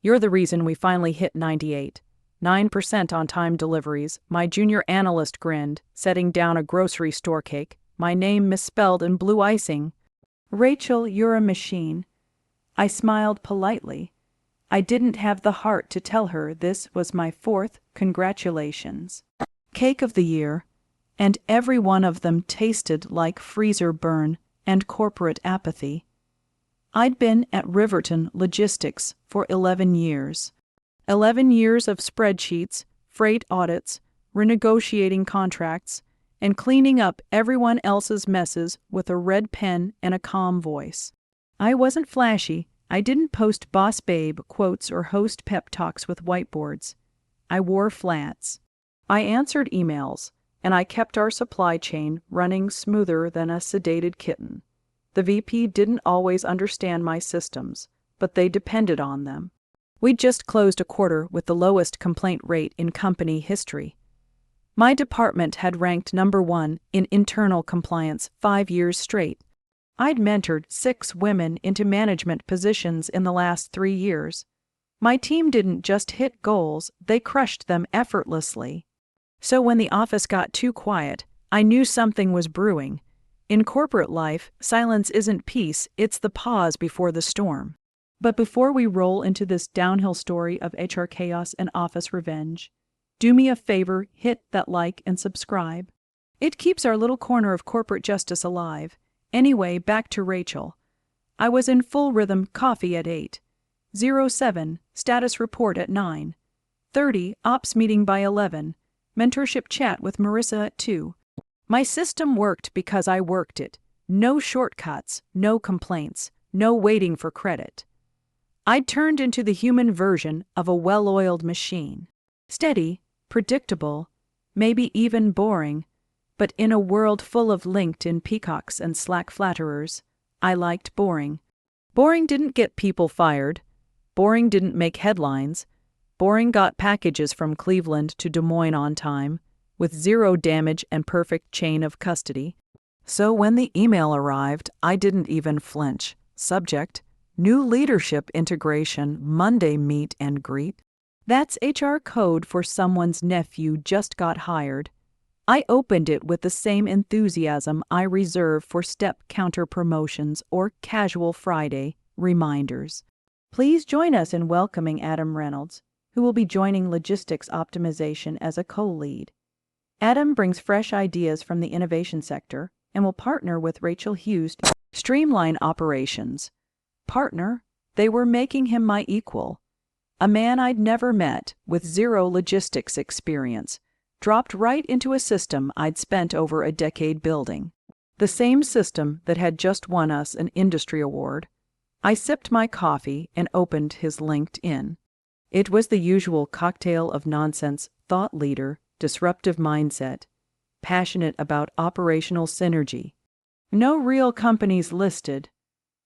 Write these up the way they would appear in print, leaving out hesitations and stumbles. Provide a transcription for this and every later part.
You're the reason we finally hit 98.9% on-time deliveries. My junior analyst grinned, setting down a grocery store cake, my name misspelled in blue icing. Rachel, you're a machine. I smiled politely. I didn't have the heart to tell her this was my fourth congratulations cake of the year, and every one of them tasted like freezer burn and corporate apathy. I'd been at Riverton Logistics for 11 years. 11 years of spreadsheets, freight audits, renegotiating contracts, and cleaning up everyone else's messes with a red pen and a calm voice. I wasn't flashy. I didn't post boss babe quotes or host pep talks with whiteboards. I wore flats. I answered emails, and I kept our supply chain running smoother than a sedated kitten. The VP didn't always understand my systems, but they depended on them. We'd just closed a quarter with the lowest complaint rate in company history. My department had ranked number 1 in internal compliance 5 years straight. I'd mentored 6 women into management positions in the last 3 years. My team didn't just hit goals, they crushed them effortlessly. So when the office got too quiet, I knew something was brewing. In corporate life, silence isn't peace, it's the pause before the storm. But before we roll into this downhill story of HR chaos and office revenge, do me a favor, hit that like and subscribe. It keeps our little corner of corporate justice alive. Anyway, back to Rachel. I was in full rhythm, coffee at 8:07, status report at 9:30, ops meeting by 11, mentorship chat with Marissa at 2. My system worked because I worked it. No shortcuts, no complaints, no waiting for credit. I'd turned into the human version of a well-oiled machine. Steady, predictable, maybe even boring, but in a world full of LinkedIn peacocks and Slack flatterers, I liked boring. Boring didn't get people fired. Boring didn't make headlines. Boring got packages from Cleveland to Des Moines on time, with 0 damage and perfect chain of custody. So when the email arrived, I didn't even flinch. Subject: new leadership integration, Monday meet and greet. That's HR code for someone's nephew just got hired. I opened it with the same enthusiasm I reserve for step counter promotions or casual Friday reminders. Please join us in welcoming Adam Reynolds, who will be joining logistics optimization as a co-lead. Adam brings fresh ideas from the innovation sector and will partner with Rachel Hughes to streamline operations. Partner? They were making him my equal. A man I'd never met, with 0 logistics experience, dropped right into a system I'd spent over a decade building. The same system that had just won us an industry award. I sipped my coffee and opened his LinkedIn. It was the usual cocktail of nonsense: thought leader, disruptive mindset, passionate about operational synergy. No real companies listed,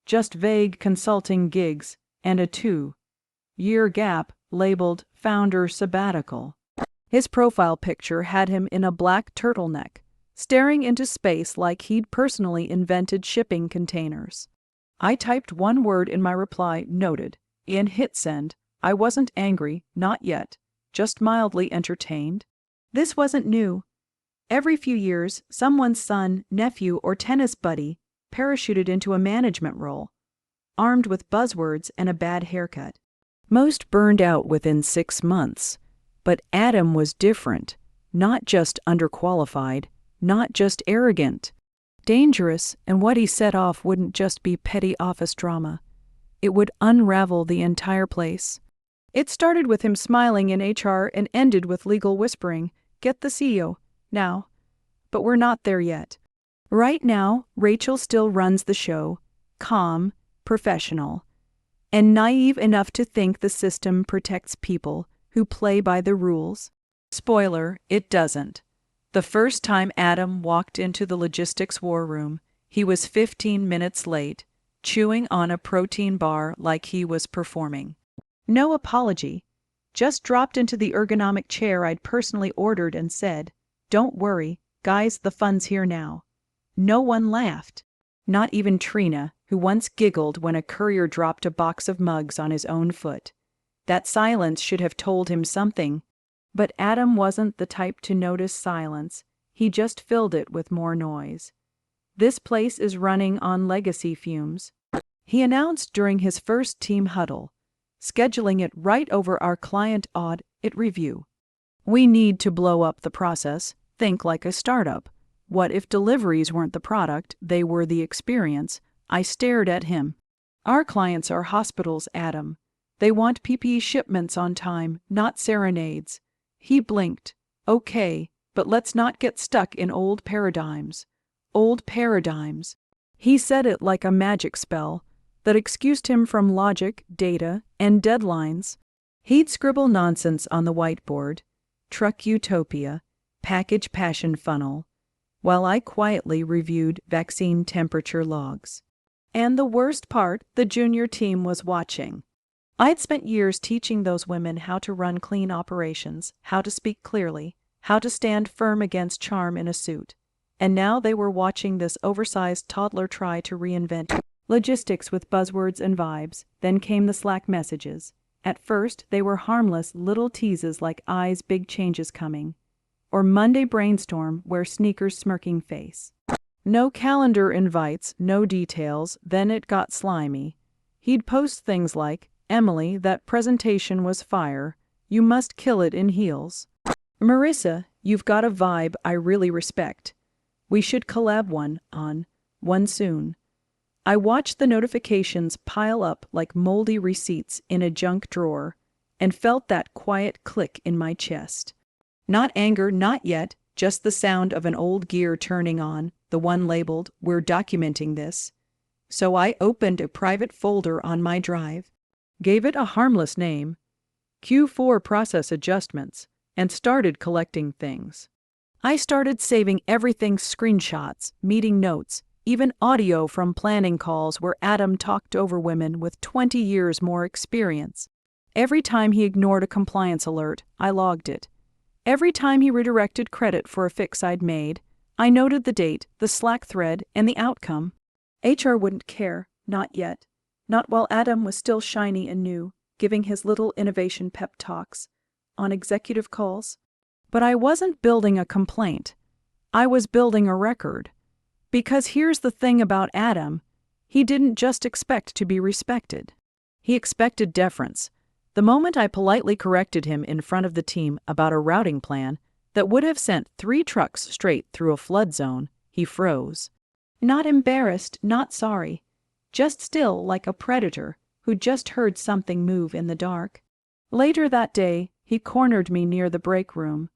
just vague consulting gigs and a 2-year gap labeled founder sabbatical. His profile picture had him in a black turtleneck, staring into space like he'd personally invented shipping containers. I typed one word in my reply, noted, and hit send. I wasn't angry, not yet, just mildly entertained. This wasn't new. Every few years, someone's son, nephew, or tennis buddy parachuted into a management role, armed with buzzwords and a bad haircut. Most burned out within 6 months. But Adam was different, not just underqualified, not just arrogant. Dangerous, and what he set off wouldn't just be petty office drama. It would unravel the entire place. It started with him smiling in HR and ended with legal whispering, "Get the CEO, now." But we're not there yet. Right now, Rachel still runs the show, calm, professional, and naive enough to think the system protects people who play by the rules. Spoiler, it doesn't. The first time Adam walked into the logistics war room, he was 15 minutes late, chewing on a protein bar like he was performing. No apology. Just dropped into the ergonomic chair I'd personally ordered and said, "Don't worry, guys, the fun's here now." No one laughed. Not even Trina, who once giggled when a courier dropped a box of mugs on his own foot. That silence should have told him something. But Adam wasn't the type to notice silence. He just filled it with more noise. "This place is running on legacy fumes," he announced during his first team huddle, scheduling it right over our client audit review. "We need to blow up the process. Think like a startup. What if deliveries weren't the product, they were the experience?" I stared at him. "Our clients are hospitals, Adam. They want PPE shipments on time, not serenades." He blinked. "Okay, but let's not get stuck in old paradigms." Old paradigms. He said it like a magic spell that excused him from logic, data, and deadlines. He'd scribble nonsense on the whiteboard, truck utopia, package passion funnel, while I quietly reviewed vaccine temperature logs. And the worst part, the junior team was watching. I'd spent years teaching those women how to run clean operations, how to speak clearly, how to stand firm against charm in a suit. And now they were watching this oversized toddler try to reinvent logistics with buzzwords and vibes. Then came the Slack messages. At first, they were harmless little teases like "eyes, big changes coming," or "Monday brainstorm, wear sneakers, smirking face." No calendar invites, no details. Then it got slimy. He'd post things like, "Emily, that presentation was fire. You must kill it in heels. Marissa, you've got a vibe I really respect. We should collab one soon." I watched the notifications pile up like moldy receipts in a junk drawer and felt that quiet click in my chest. Not anger, not yet, just the sound of an old gear turning on, the one labeled, "We're documenting this." So I opened a private folder on my drive, gave it a harmless name, Q4 Process Adjustments, and started collecting things. I started saving everything: screenshots, meeting notes, even audio from planning calls where Adam talked over women with 20 years more experience. Every time he ignored a compliance alert, I logged it. Every time he redirected credit for a fix I'd made, I noted the date, the Slack thread, and the outcome. HR wouldn't care, not yet. Not while Adam was still shiny and new, giving his little innovation pep talks on executive calls. But I wasn't building a complaint. I was building a record. Because here's the thing about Adam, he didn't just expect to be respected. He expected deference. The moment I politely corrected him in front of the team about a routing plan that would have sent 3 trucks straight through a flood zone, he froze. Not embarrassed, not sorry, just still like a predator who just heard something move in the dark. Later that day, he cornered me near the break room,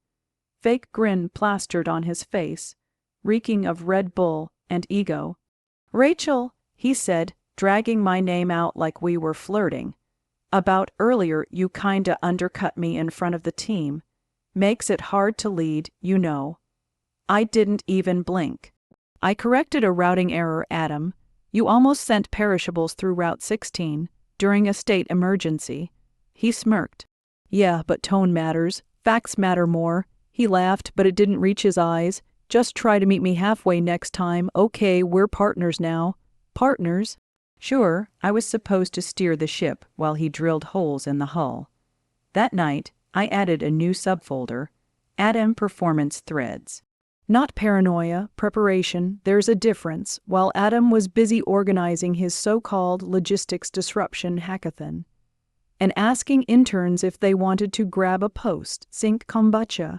fake grin plastered on his face, reeking of Red Bull and ego. "Rachel," he said, dragging my name out like we were flirting. "About earlier you kinda undercut me in front of the team. Makes it hard to lead, you know." I didn't even blink. "I corrected a routing error, Adam. You almost sent perishables through Route 16 during a state emergency." He smirked. "Yeah, but tone matters. Facts matter more." He laughed, but it didn't reach his eyes. "Just try to meet me halfway next time. Okay, we're partners now." Partners? Sure, I was supposed to steer the ship while he drilled holes in the hull. That night, I added a new subfolder, Adam Performance Threads. Not paranoia, preparation, there's a difference, while Adam was busy organizing his so-called logistics disruption hackathon and asking interns if they wanted to grab a post-sync kombucha.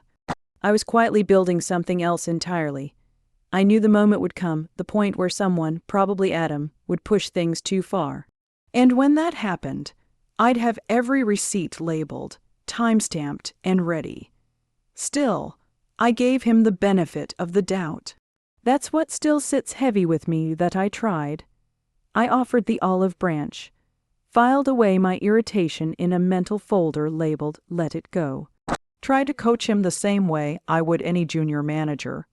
I was quietly building something else entirely. I knew the moment would come, the point where someone, probably Adam, would push things too far. And when that happened, I'd have every receipt labeled, time-stamped, and ready. Still, I gave him the benefit of the doubt. That's what still sits heavy with me that I tried. I offered the olive branch, filed away my irritation in a mental folder labeled "Let It Go." Tried to coach him the same way I would any junior manager.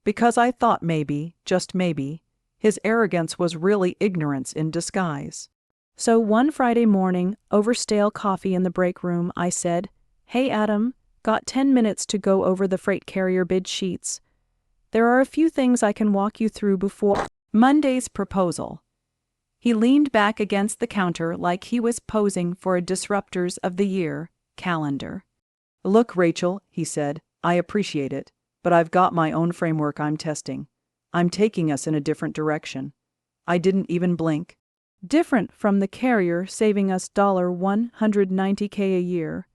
Because I thought maybe, just maybe, his arrogance was really ignorance in disguise. So one Friday morning, over stale coffee in the break room, I said, "Hey Adam, got 10 minutes to go over the freight carrier bid sheets. There are a few things I can walk you through before Monday's proposal." He leaned back against the counter like he was posing for a Disruptors of the Year calendar. "Look, Rachel," he said, "I appreciate it, but I've got my own framework I'm testing. I'm taking us in a different direction. I didn't even blink." Different from the carrier saving us $190K a year.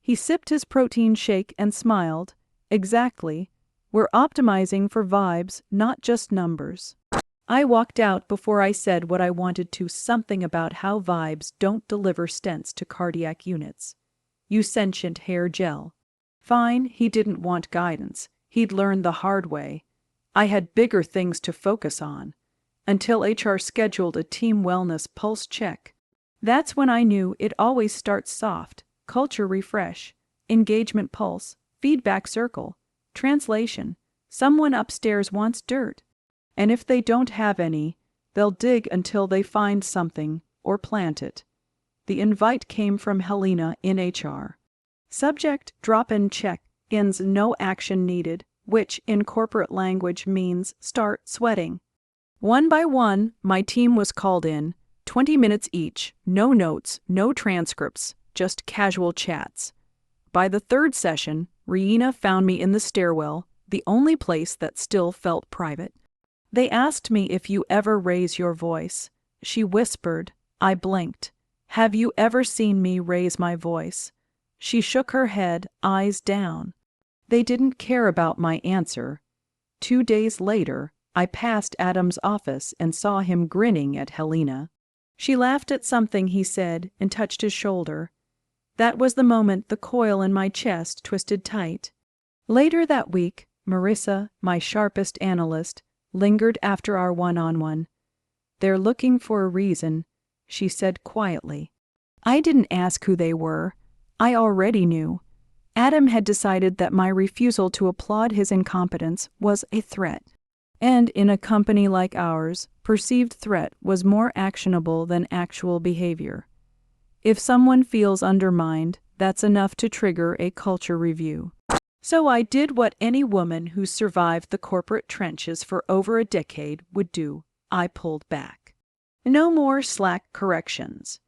He sipped his protein shake and smiled. Exactly. We're optimizing for vibes, not just numbers. I walked out before I said what I wanted to, something about how vibes don't deliver stents to cardiac units. You sentient hair gel. Fine, he didn't want guidance. He'd learned the hard way. I had bigger things to focus on. Until HR scheduled a team wellness pulse check. That's when I knew it always starts soft. Culture refresh, engagement pulse, feedback circle, translation. Someone upstairs wants dirt. And if they don't have any, they'll dig until they find something or plant it. The invite came from Helena in HR. Subject: drop-in check-ins, no action needed, which in corporate language means start sweating. One by one, my team was called in, 20 minutes each, no notes, no transcripts, just casual chats. By the third session, Reina found me in the stairwell, the only place that still felt private. They asked me if you ever raise your voice. She whispered. I blinked. Have you ever seen me raise my voice? She shook her head, eyes down. They didn't care about my answer. 2 days later, I passed Adam's office and saw him grinning at Helena. She laughed at something he said and touched his shoulder. That was the moment the coil in my chest twisted tight. Later that week, Marissa, my sharpest analyst, lingered after our one-on-one. They're looking for a reason, she said quietly. I didn't ask who they were. I already knew. Adam had decided that my refusal to applaud his incompetence was a threat. And in a company like ours, perceived threat was more actionable than actual behavior. If someone feels undermined, that's enough to trigger a culture review. So I did what any woman who survived the corporate trenches for over a decade would do. I pulled back. No more slack corrections.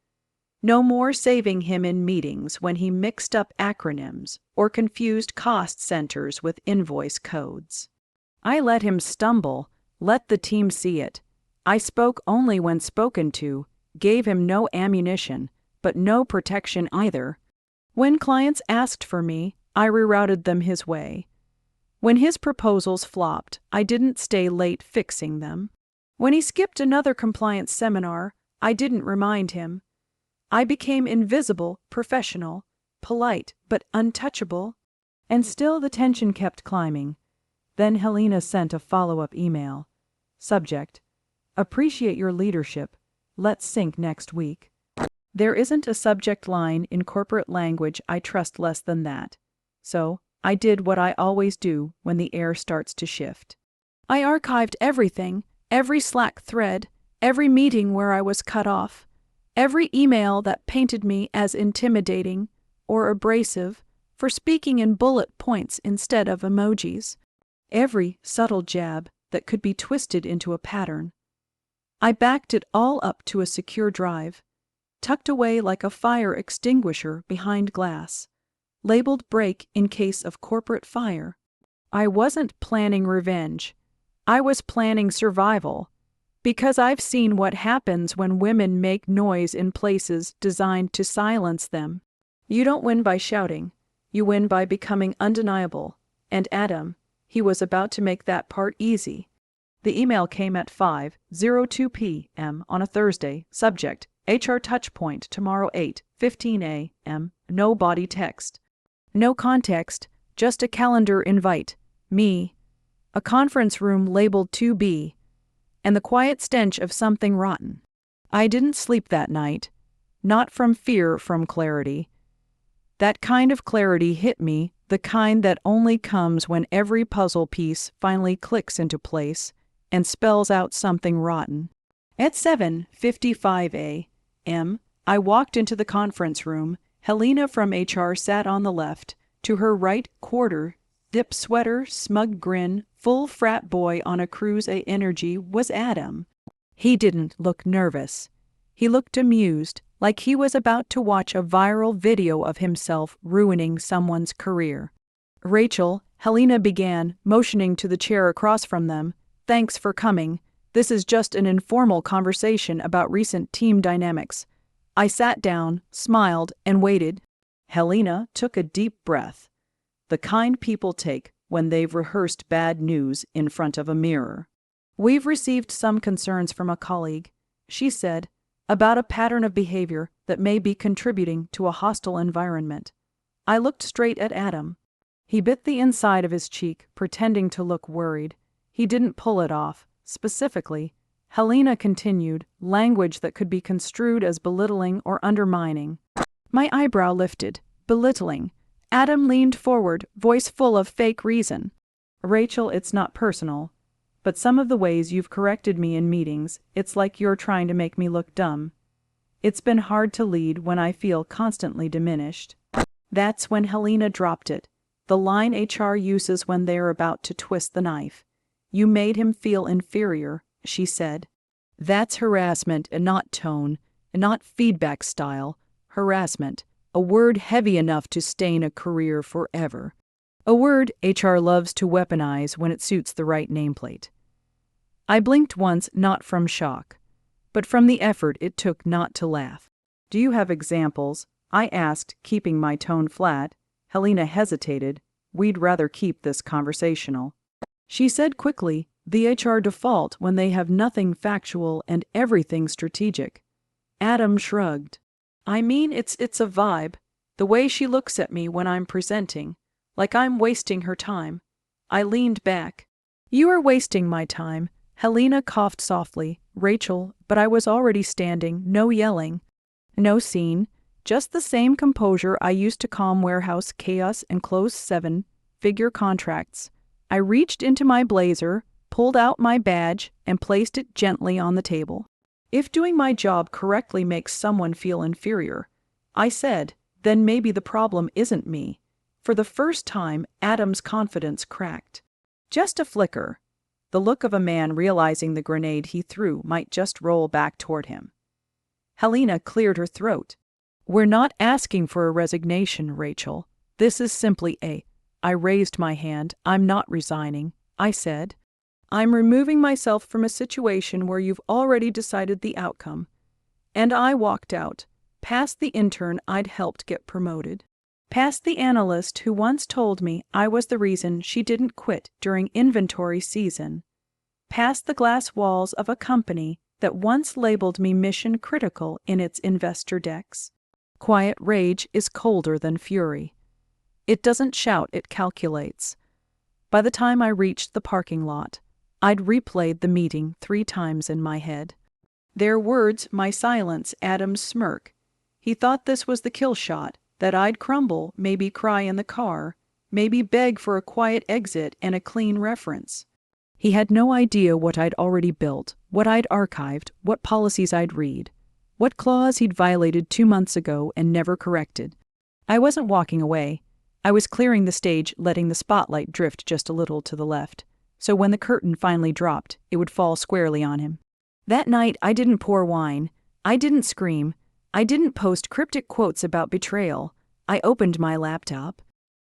No more saving him in meetings when he mixed up acronyms or confused cost centers with invoice codes. I let him stumble, let the team see it. I spoke only when spoken to, gave him no ammunition, but no protection either. When clients asked for me, I rerouted them his way. When his proposals flopped, I didn't stay late fixing them. When he skipped another compliance seminar, I didn't remind him. I became invisible, professional, polite, but untouchable. And still the tension kept climbing. Then Helena sent a follow-up email. Subject: appreciate your leadership. Let's sync next week. There isn't a subject line in corporate language I trust less than that. So, I did what I always do when the air starts to shift. I archived everything, every Slack thread, every meeting where I was cut off, every email that painted me as intimidating or abrasive for speaking in bullet points instead of emojis, every subtle jab that could be twisted into a pattern. I backed it all up to a secure drive, tucked away like a fire extinguisher behind glass, labeled break in case of corporate fire. I wasn't planning revenge. I was planning survival, because I've seen what happens when women make noise in places designed to silence them. You don't win by shouting. You win by becoming undeniable. And Adam, he was about to make that part easy. The email came at 5:02 p.m. on a Thursday. Subject: HR Touchpoint tomorrow 8:15 a.m. No body text. No context, just a calendar invite. Me. A conference room labeled 2B. And the quiet stench of something rotten. I didn't sleep that night. Not from fear, from clarity. That kind of clarity hit me, the kind that only comes when every puzzle piece finally clicks into place and spells out something rotten. At 7:55 a.m., I walked into the conference room. Helena from HR sat on the left. To her right quarter, dip sweater, smug grin, full frat boy on a cruise A energy was Adam. He didn't look nervous. He looked amused, like he was about to watch a viral video of himself ruining someone's career. "Rachel," Helena began, motioning to the chair across from them, "thanks for coming. This is just an informal conversation about recent team dynamics." I sat down, smiled, and waited. Helena took a deep breath, the kind people take when they've rehearsed bad news in front of a mirror. "We've received some concerns from a colleague," she said, "about a pattern of behavior that may be contributing to a hostile environment." I looked straight at Adam. He bit the inside of his cheek, pretending to look worried. He didn't pull it off. Specifically, Helena continued, language that could be construed as belittling or undermining. My eyebrow lifted. Belittling. Adam leaned forward, voice full of fake reason. "Rachel, it's not personal. But some of the ways you've corrected me in meetings, it's like you're trying to make me look dumb. It's been hard to lead when I feel constantly diminished." That's when Helena dropped it. The line HR uses when they're about to twist the knife. "You made him feel inferior," she said. That's harassment, and not tone, and not feedback style. Harassment, a word heavy enough to stain a career forever. A word HR loves to weaponize when it suits the right nameplate. I blinked once, not from shock, but from the effort it took not to laugh. "Do you have examples?" I asked, keeping my tone flat. Helena hesitated. "We'd rather keep this conversational." She said quickly, "The HR default when they have nothing factual and everything strategic." Adam shrugged. "I mean, it's a vibe. The way she looks at me when I'm presenting, like I'm wasting her time." I leaned back. "You are wasting my time." Helena coughed softly. "Rachel," but I was already standing, no yelling, no scene, just the same composure I used to calm warehouse chaos and close 7-figure contracts. I reached into my blazer, pulled out my badge, and placed it gently on the table. "If doing my job correctly makes someone feel inferior," I said, "then maybe the problem isn't me." For the first time, Adam's confidence cracked. Just a flicker. The look of a man realizing the grenade he threw might just roll back toward him. Helena cleared her throat. "We're not asking for a resignation, Rachel. This is simply a—" I raised my hand. "I'm not resigning," I said. "I'm removing myself from a situation where you've already decided the outcome." And I walked out, past the intern I'd helped get promoted, past the analyst who once told me I was the reason she didn't quit during inventory season, past the glass walls of a company that once labeled me mission critical in its investor decks. Quiet rage is colder than fury. It doesn't shout, it calculates. By the time I reached the parking lot, I'd replayed the meeting 3 times in my head. Their words, my silence, Adam's smirk. He thought this was the kill shot, that I'd crumble, maybe cry in the car, maybe beg for a quiet exit and a clean reference. He had no idea what I'd already built, what I'd archived, what policies I'd read, what clause he'd violated 2 months ago and never corrected. I wasn't walking away. I was clearing the stage, letting the spotlight drift just a little to the left, so when the curtain finally dropped, it would fall squarely on him. That night, I didn't pour wine. I didn't scream. I didn't post cryptic quotes about betrayal. I opened my laptop.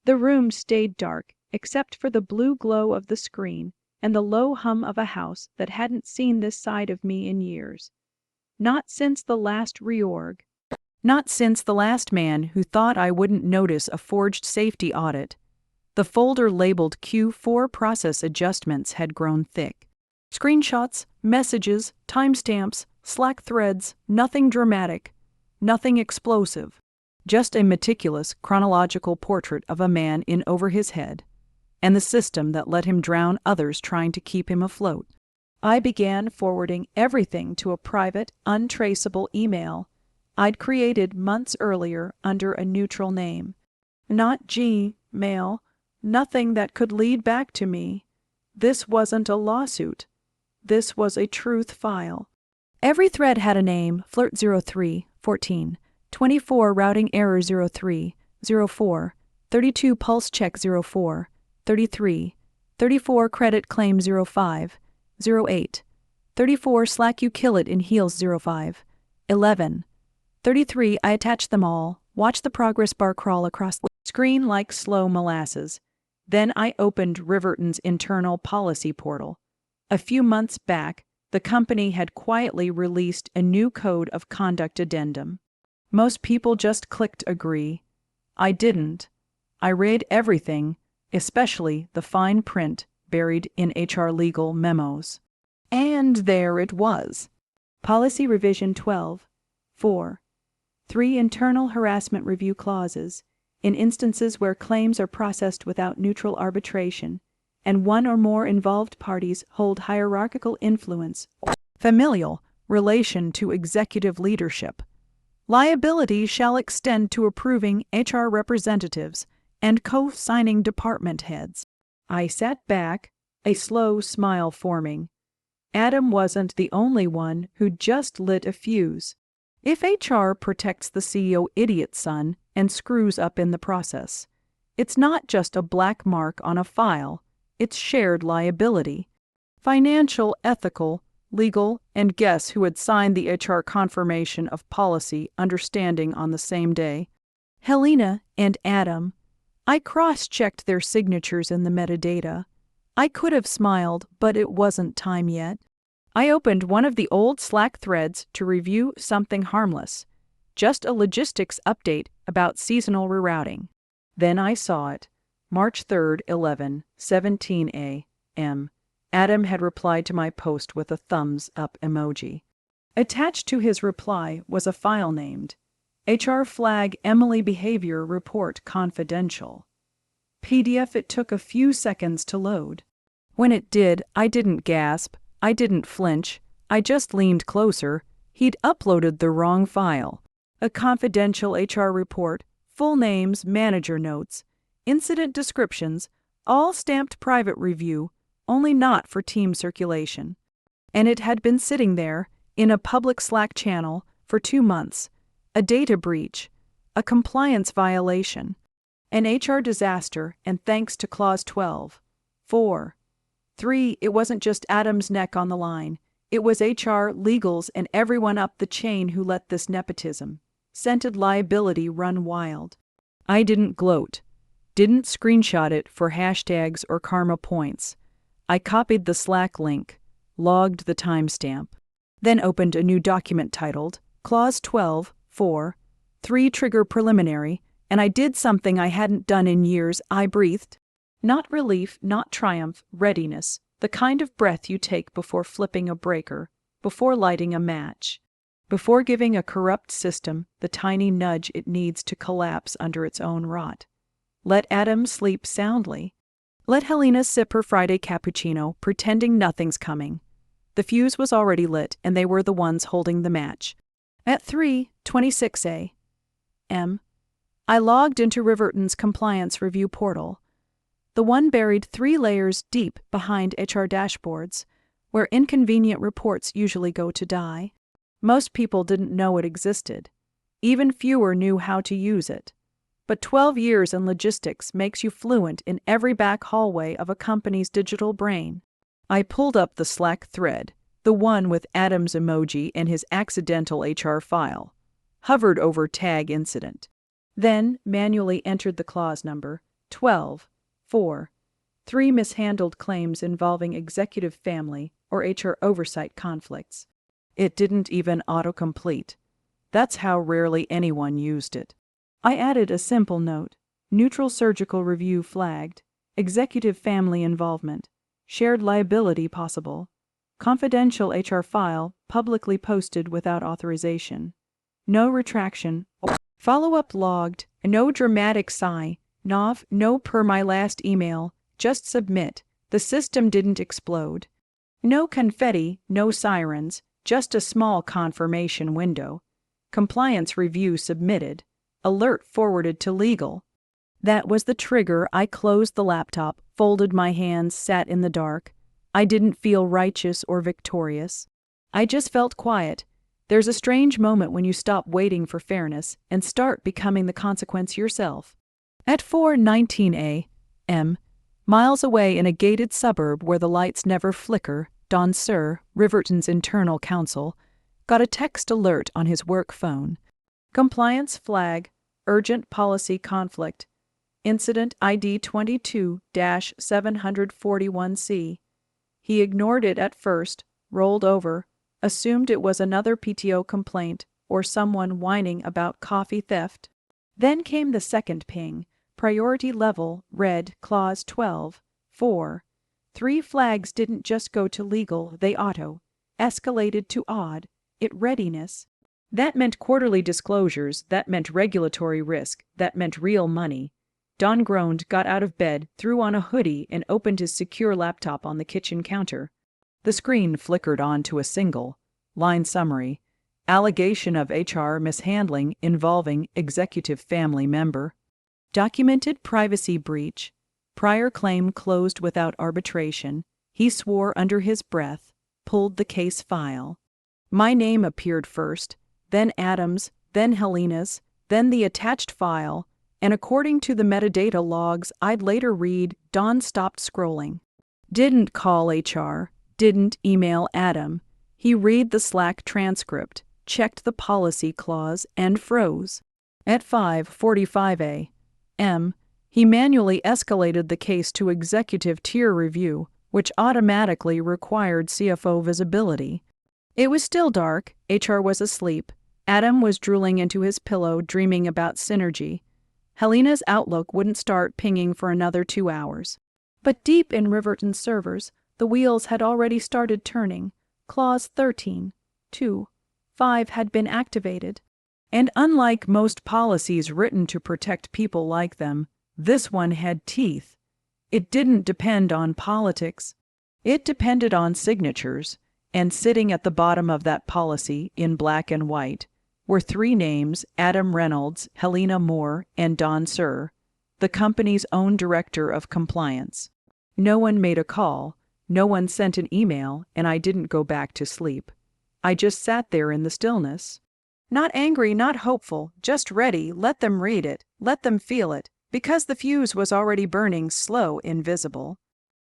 The room stayed dark, except for the blue glow of the screen and the low hum of a house that hadn't seen this side of me in years. Not since the last reorg. Not since the last man who thought I wouldn't notice a forged safety audit. The folder labeled Q4 process adjustments had grown thick. Screenshots, messages, timestamps, Slack threads, nothing dramatic, nothing explosive. Just a meticulous, chronological portrait of a man in over his head, and the system that let him drown others trying to keep him afloat. I began forwarding everything to a private, untraceable email I'd created months earlier under a neutral name. Not Gmail, nothing that could lead back to me. This wasn't a lawsuit. This was a truth file. Every thread had a name: Flirt03, 14, 24 routing error 03, 04, 32 pulse check 04, 33, 34 credit claim 05, 08, 34 Slack you kill it in heels 05. 11. 33 I attach them all, watch the progress bar crawl across the screen like slow molasses. Then I opened Riverton's internal policy portal. A few months back, the company had quietly released a new code of conduct addendum. Most people just clicked agree. I didn't. I read everything, especially the fine print buried in HR legal memos. And there it was. Policy Revision 12. 4. 3 internal harassment review clauses. In instances where claims are processed without neutral arbitration, and one or more involved parties hold hierarchical influence or familial relation to executive leadership, liability shall extend to approving HR representatives and co-signing department heads. I sat back, a slow smile forming. Adam wasn't the only one who just lit a fuse. If HR protects the CEO idiot's son and screws up in the process, it's not just a black mark on a file, it's shared liability. Financial, ethical, legal, and guess who had signed the HR confirmation of policy understanding on the same day? Helena and Adam. I cross-checked their signatures in the metadata. I could have smiled, but it wasn't time yet. I opened one of the old Slack threads to review something harmless, just a logistics update about seasonal rerouting. Then I saw it. March 3rd, 11:17 a.m. Adam had replied to my post with a thumbs-up emoji. Attached to his reply was a file named HR Flag Emily Behavior Report Confidential. PDF. It took a few seconds to load. When it did, I didn't gasp, I didn't flinch, I just leaned closer. He'd uploaded the wrong file. A confidential HR report, full names, manager notes, incident descriptions, all stamped private review, only not for team circulation. And it had been sitting there, in a public Slack channel, for 2 months. A data breach, a compliance violation, an HR disaster, and thanks to Clause 12. 4. 3. It wasn't just Adam's neck on the line. It was HR, legals, and everyone up the chain who let this nepotism, scented liability run wild. I didn't gloat. Didn't screenshot it for hashtags or karma points. I copied the Slack link, logged the timestamp, then opened a new document titled Clause 12, 4, 3 Trigger Preliminary, and I did something I hadn't done in years. I breathed. Not relief, not triumph, readiness, the kind of breath you take before flipping a breaker, before lighting a match, before giving a corrupt system the tiny nudge it needs to collapse under its own rot. Let Adam sleep soundly. Let Helena sip her Friday cappuccino, pretending nothing's coming. The fuse was already lit, and they were the ones holding the match. At 3:26 a.m., I logged into Riverton's compliance review portal, the one buried 3 layers deep behind HR dashboards, where inconvenient reports usually go to die. Most people didn't know it existed. Even fewer knew how to use it. But 12 years in logistics makes you fluent in every back hallway of a company's digital brain. I pulled up the Slack thread, the one with Adam's emoji and his accidental HR file, hovered over tag incident, then manually entered the clause number 12, 4, 3 mishandled claims involving executive family or HR oversight conflicts. It didn't even autocomplete. That's how rarely anyone used it. I added a simple note, neutral surgical review flagged, executive family involvement, shared liability possible, confidential HR file publicly posted without authorization, no retraction, follow-up logged, no dramatic sigh, no per my last email, just submit, the system didn't explode. No confetti, no sirens, just a small confirmation window. Compliance review submitted. Alert forwarded to legal. That was the trigger. I closed the laptop, folded my hands, sat in the dark. I didn't feel righteous or victorious. I just felt quiet. There's a strange moment when you stop waiting for fairness and start becoming the consequence yourself. At 4:19 a.m., miles away in a gated suburb where the lights never flicker, Don Sir, Riverton's internal counsel, got a text alert on his work phone. Compliance flag, urgent policy conflict. Incident ID 22-741C. He ignored it at first, rolled over, assumed it was another PTO complaint or someone whining about coffee theft. Then came the second ping, priority level, red, clause 12, 4. 3 flags didn't just go to legal, they escalated to odd, readiness. That meant quarterly disclosures, that meant regulatory risk, that meant real money. Don groaned, got out of bed, threw on a hoodie, and opened his secure laptop on the kitchen counter. The screen flickered on to a single line summary. Allegation of HR mishandling involving executive family member. Documented privacy breach. Prior claim closed without arbitration. He swore under his breath, pulled the case file. My name appeared first, then Adam's, then Helena's, then the attached file, and according to the metadata logs I'd later read, Don stopped scrolling. Didn't call HR, didn't email Adam. He read the Slack transcript, checked the policy clause, and froze. At 5:45 a.m., he manually escalated the case to executive tier review, which automatically required CFO visibility. It was still dark, HR was asleep, Adam was drooling into his pillow dreaming about synergy. Helena's Outlook wouldn't start pinging for another 2 hours. But deep in Riverton's servers, the wheels had already started turning. Clause 13, 2, 5 had been activated. And unlike most policies written to protect people like them, this one had teeth. It didn't depend on politics. It depended on signatures, and sitting at the bottom of that policy, in black and white, were 3 names: Adam Reynolds, Helena Moore, and Don Sir, the company's own director of compliance. No one made a call, no one sent an email, and I didn't go back to sleep. I just sat there in the stillness. Not angry, not hopeful, just ready. Let them read it, let them feel it, because the fuse was already burning, slow, invisible.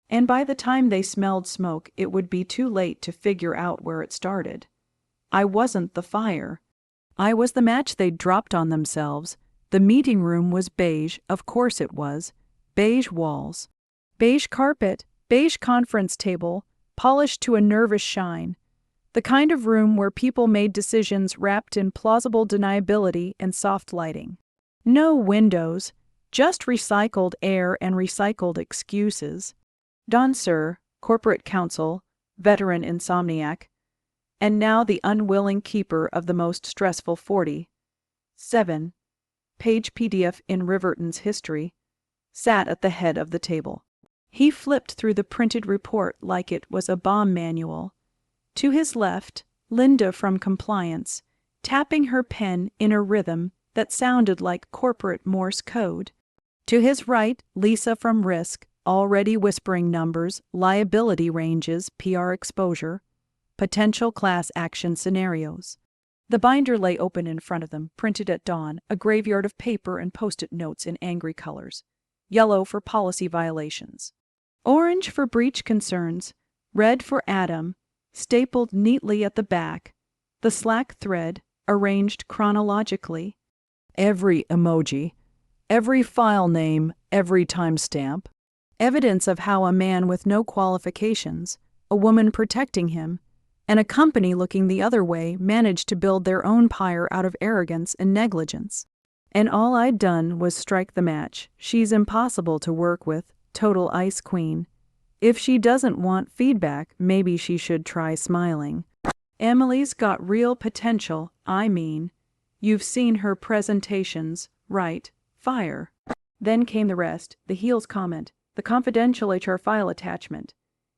And by the time they smelled smoke, it would be too late to figure out where it started. I wasn't the fire. I was the match they'd dropped on themselves. The meeting room was beige, of course it was. Beige walls, beige carpet, beige conference table, polished to a nervous shine. The kind of room where people made decisions wrapped in plausible deniability and soft lighting. No windows, just recycled air and recycled excuses. Don Sir, corporate counsel, veteran insomniac, and now the unwilling keeper of the most stressful 47-page PDF in Riverton's history, sat at the head of the table. He flipped through the printed report like it was a bomb manual. To his left, Linda from compliance, tapping her pen in a rhythm that sounded like corporate Morse code. To his right, Lisa from risk, already whispering numbers, liability ranges, PR exposure, potential class action scenarios. The binder lay open in front of them, printed at dawn, a graveyard of paper and post-it notes in angry colors. Yellow for policy violations. Orange for breach concerns. Red for Adam, stapled neatly at the back. The Slack thread, arranged chronologically. Every emoji, every file name, every timestamp. Evidence of how a man with no qualifications, a woman protecting him, and a company looking the other way managed to build their own pyre out of arrogance and negligence. And all I'd done was strike the match. She's impossible to work with, total ice queen. If she doesn't want feedback, maybe she should try smiling. Emily's got real potential, I mean. You've seen her presentations, right? Fire. Then came the rest, the heels comment, the confidential HR file attachment,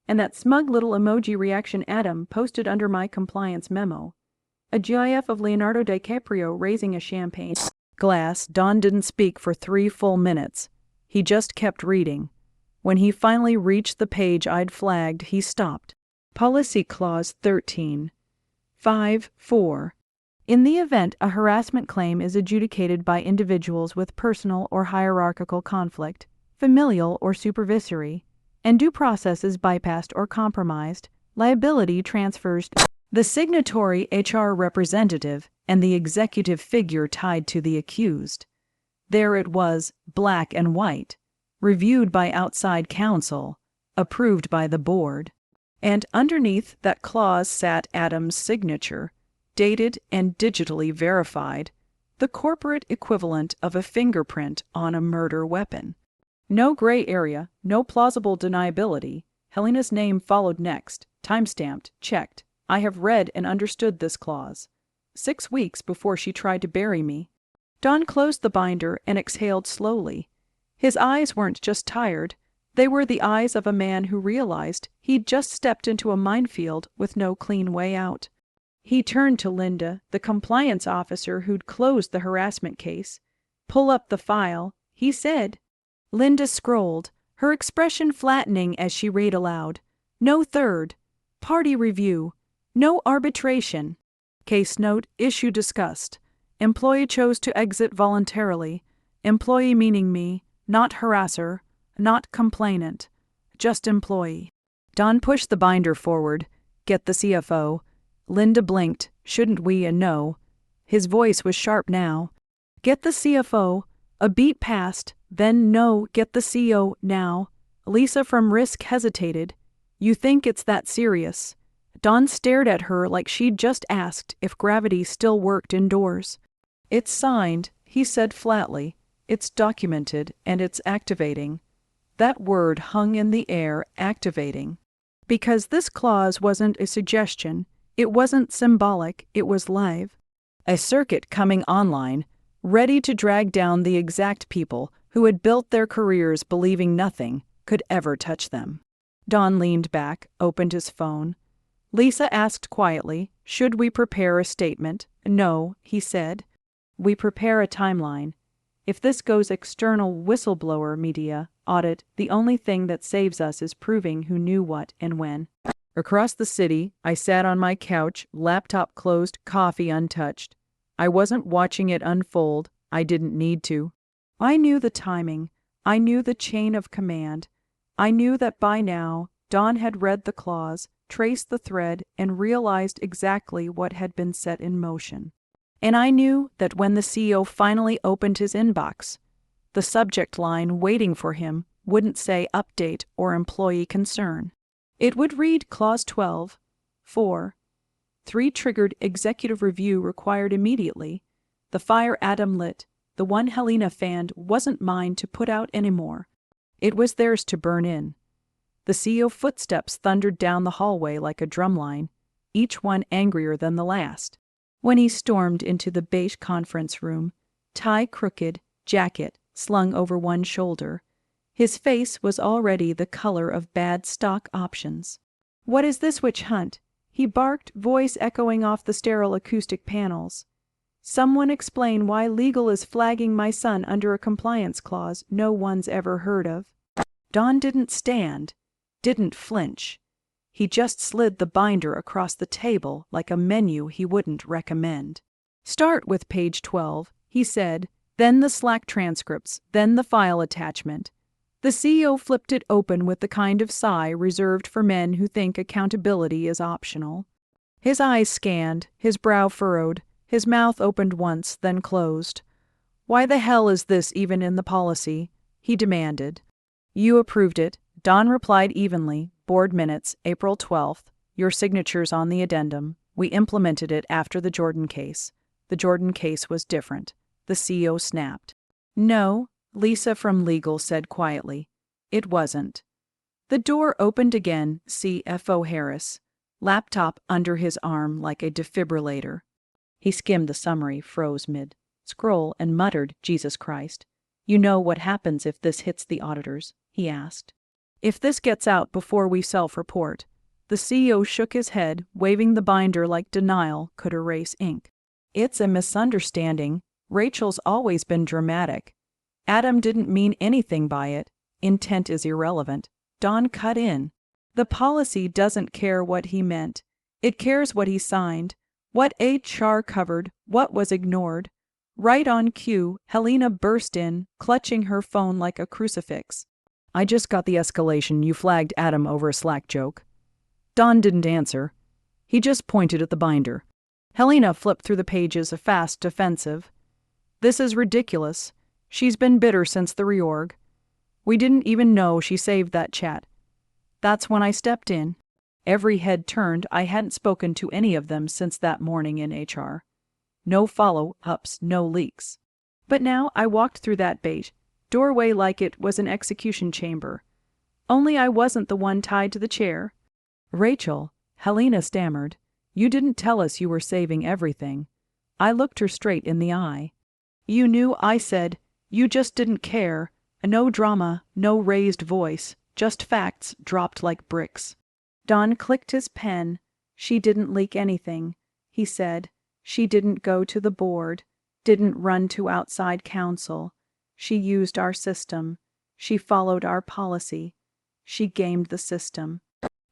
and that smug little emoji reaction Adam posted under my compliance memo. A GIF of Leonardo DiCaprio raising a champagne glass. Don didn't speak for 3 full minutes. He just kept reading. When he finally reached the page I'd flagged, he stopped. Policy Clause 13. 5.4. In the event a harassment claim is adjudicated by individuals with personal or hierarchical conflict, familial or supervisory, and due process is bypassed or compromised, Liability transfers. The signatory HR representative and the executive figure tied to the accused. There it was, black and white, reviewed by outside counsel, approved by the board. And underneath that clause sat Adam's signature, dated and digitally verified, the corporate equivalent of a fingerprint on a murder weapon. No gray area, no plausible deniability. Helena's name followed next, time-stamped, checked. I have read and understood this clause. 6 weeks before she tried to bury me. Don closed the binder and exhaled slowly. His eyes weren't just tired. They were the eyes of a man who realized he'd just stepped into a minefield with no clean way out. He turned to Linda, the compliance officer who'd closed the harassment case. "Pull up the file," he said. Linda scrolled, her expression flattening as she read aloud. "No third. Party review. No arbitration. Case note, issue discussed. Employee chose to exit voluntarily. Employee meaning me, not harasser, not complainant. Just employee." Don pushed the binder forward. "Get the CFO." Linda blinked. "Shouldn't we?" and no. His voice was sharp now. "Get the CFO." A beat passed, then no, "Get the CO now." Lisa from Risk hesitated. "You think it's that serious?" Don stared at her like she'd just asked if gravity still worked indoors. "It's signed," he said flatly. "It's documented, and it's activating." That word hung in the air, activating. Because this clause wasn't a suggestion, it wasn't symbolic, it was live. A circuit coming online, ready to drag down the exact people who had built their careers believing nothing could ever touch them. Don leaned back, opened his phone. Lisa asked quietly, "Should we prepare a statement?" "No," he said. "We prepare a timeline. If this goes external whistleblower media audit, the only thing that saves us is proving who knew what and when." Across the city, I sat on my couch, laptop closed, coffee untouched. I wasn't watching it unfold. I didn't need to. I knew the timing. I knew the chain of command. I knew that by now, Don had read the clause, traced the thread, and realized exactly what had been set in motion. And I knew that when the CEO finally opened his inbox, the subject line waiting for him wouldn't say update or employee concern. It would read Clause 12, 4, 3 triggered executive review required immediately. The fire Adam lit, the one Helena fanned, wasn't mine to put out anymore. It was theirs to burn in. The CEO footsteps thundered down the hallway like a drumline, each one angrier than the last. When he stormed into the beige conference room, tie crooked, jacket slung over one shoulder, his face was already the color of bad stock options. "What is this witch hunt?" he barked, voice echoing off the sterile acoustic panels. "Someone explain why legal is flagging my son under a compliance clause no one's ever heard of." Don didn't stand, didn't flinch. He just slid the binder across the table like a menu he wouldn't recommend. "Start with page 12, he said, then the Slack transcripts, then the file attachment. The CEO flipped it open with the kind of sigh reserved for men who think accountability is optional. His eyes scanned, his brow furrowed, his mouth opened once, then closed. "Why the hell is this even in the policy?" he demanded. "You approved it," Don replied evenly. "Board minutes, April 12th. Your signature's on the addendum. We implemented it after the Jordan case. The Jordan case was different." The CEO snapped. "No," Lisa from legal said quietly. "It wasn't." The door opened again, CFO Harris, laptop under his arm like a defibrillator. He skimmed the summary, froze mid-scroll, and muttered, "Jesus Christ. You know what happens if this hits the auditors?" he asked. "If this gets out before we self-report." The CEO shook his head, waving the binder like denial could erase ink. "It's a misunderstanding. Rachel's always been dramatic. Adam didn't mean anything by it. Intent is irrelevant." Don cut in. "The policy doesn't care what he meant. It cares what he signed, what HR covered, what was ignored." Right on cue, Helena burst in, clutching her phone like a crucifix. "I just got the escalation you flagged Adam over a Slack joke." Don didn't answer. He just pointed at the binder. Helena flipped through the pages, a fast defensive. This is ridiculous. She's been bitter since the reorg. We didn't even know she saved that chat. That's when I stepped in. Every head turned. I hadn't spoken to any of them since that morning in HR. No follow-ups, no leaks. But now I walked through that doorway like it was an execution chamber. Only I wasn't the one tied to the chair. Rachel, Helena stammered, you didn't tell us you were saving everything. I looked her straight in the eye. You knew, I said. You just didn't care. No drama, no raised voice, just facts dropped like bricks. Don clicked his pen. She didn't leak anything, he said. She didn't go to the board, didn't run to outside counsel. She used our system. She followed our policy. She gamed the system.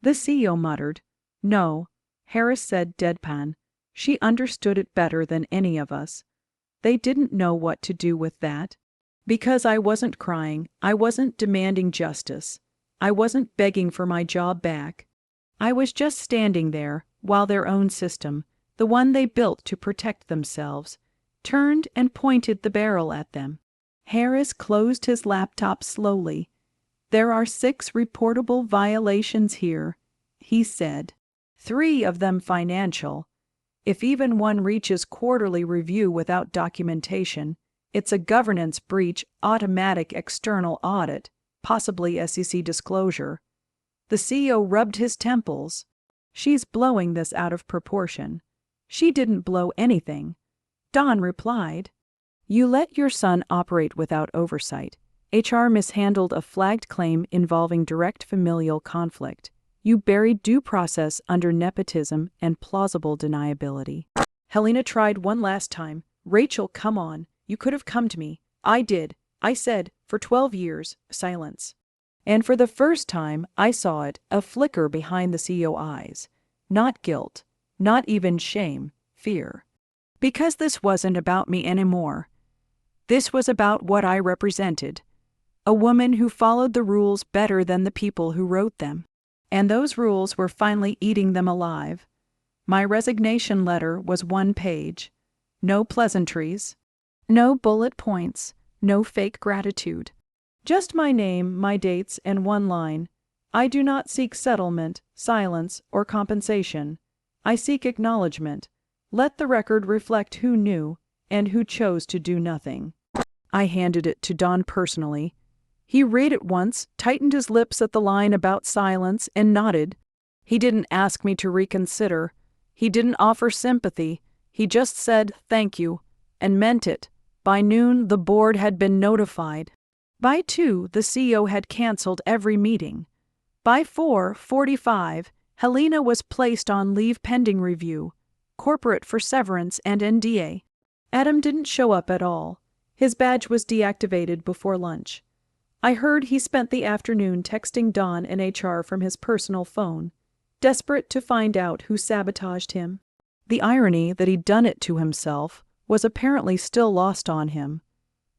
The CEO muttered. No, Harris said deadpan. She understood it better than any of us. They didn't know what to do with that. Because I wasn't crying, I wasn't demanding justice. I wasn't begging for my job back. I was just standing there while their own system, the one they built to protect themselves, turned and pointed the barrel at them. Harris closed his laptop slowly. There are 6 reportable violations here, he said. 3 of them financial. If even one reaches quarterly review without documentation, it's a governance breach, automatic external audit, possibly SEC disclosure. The CEO rubbed his temples. She's blowing this out of proportion. She didn't blow anything. Don replied. You let your son operate without oversight. HR mishandled a flagged claim involving direct familial conflict. You buried due process under nepotism and plausible deniability. Helena tried one last time. Rachel, come on. You could have come to me. I did. I said, for 12 years, silence. And for the first time, I saw it, a flicker behind the CEO eyes. Not guilt, not even shame, fear. Because this wasn't about me anymore. This was about what I represented. A woman who followed the rules better than the people who wrote them. And those rules were finally eating them alive. My resignation letter was 1 page. No pleasantries. No bullet points. No fake gratitude. Just my name, my dates, and 1 line. I do not seek settlement, silence, or compensation. I seek acknowledgement. Let the record reflect who knew and who chose to do nothing. I handed it to Don personally. He read it once, tightened his lips at the line about silence, and nodded. He didn't ask me to reconsider. He didn't offer sympathy. He just said thank you, and meant it. By noon, the board had been notified. By 2, the CEO had canceled every meeting. By 4:45, Helena was placed on leave pending review, corporate for severance and NDA. Adam didn't show up at all. His badge was deactivated before lunch. I heard he spent the afternoon texting Don and HR from his personal phone, desperate to find out who sabotaged him. The irony that he'd done it to himself was apparently still lost on him.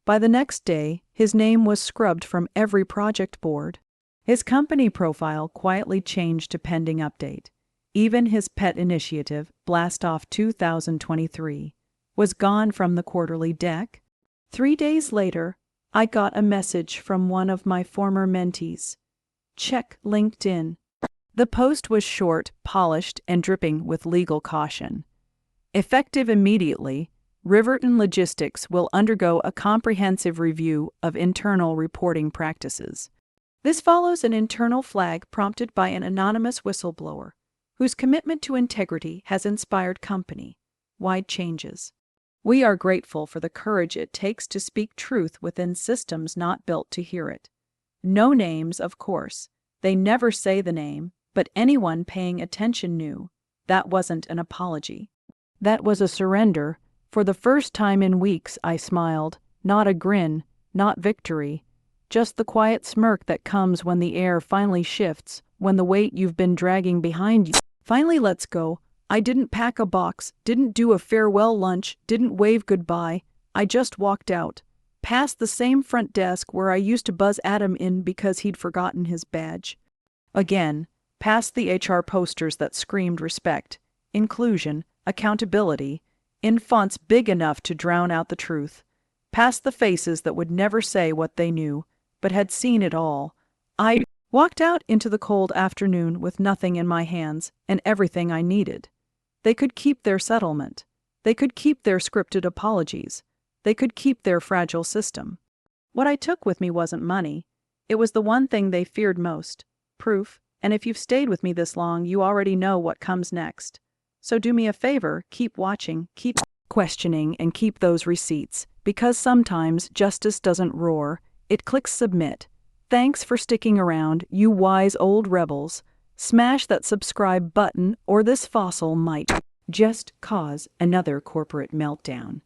By the next day, his name was scrubbed from every project board. His company profile quietly changed to pending update. Even his pet initiative, Blast Off 2023, was gone from the quarterly deck. 3 days later, I got a message from one of my former mentees. Check LinkedIn. The post was short, polished, and dripping with legal caution. Effective immediately, Riverton Logistics will undergo a comprehensive review of internal reporting practices. This follows an internal flag prompted by an anonymous whistleblower, whose commitment to integrity has inspired company-wide changes. We are grateful for the courage it takes to speak truth within systems not built to hear it. No names, of course. They never say the name, but anyone paying attention knew. That wasn't an apology. That was a surrender. For the first time in weeks, I smiled. Not a grin, not victory. Just the quiet smirk that comes when the air finally shifts, when the weight you've been dragging behind you finally lets go. I didn't pack a box, didn't do a farewell lunch, didn't wave goodbye. I just walked out, past the same front desk where I used to buzz Adam in because he'd forgotten his badge. Again, past the HR posters that screamed respect, inclusion, accountability, in fonts big enough to drown out the truth, past the faces that would never say what they knew, but had seen it all. I walked out into the cold afternoon with nothing in my hands and everything I needed. They could keep their settlement. They could keep their scripted apologies. They could keep their fragile system. What I took with me wasn't money. It was the one thing they feared most, proof, and if you've stayed with me this long, you already know what comes next. So do me a favor, keep watching, keep questioning, and keep those receipts, because sometimes justice doesn't roar, it clicks submit. Thanks for sticking around, you wise old rebels. Smash that subscribe button or this fossil might just cause another corporate meltdown.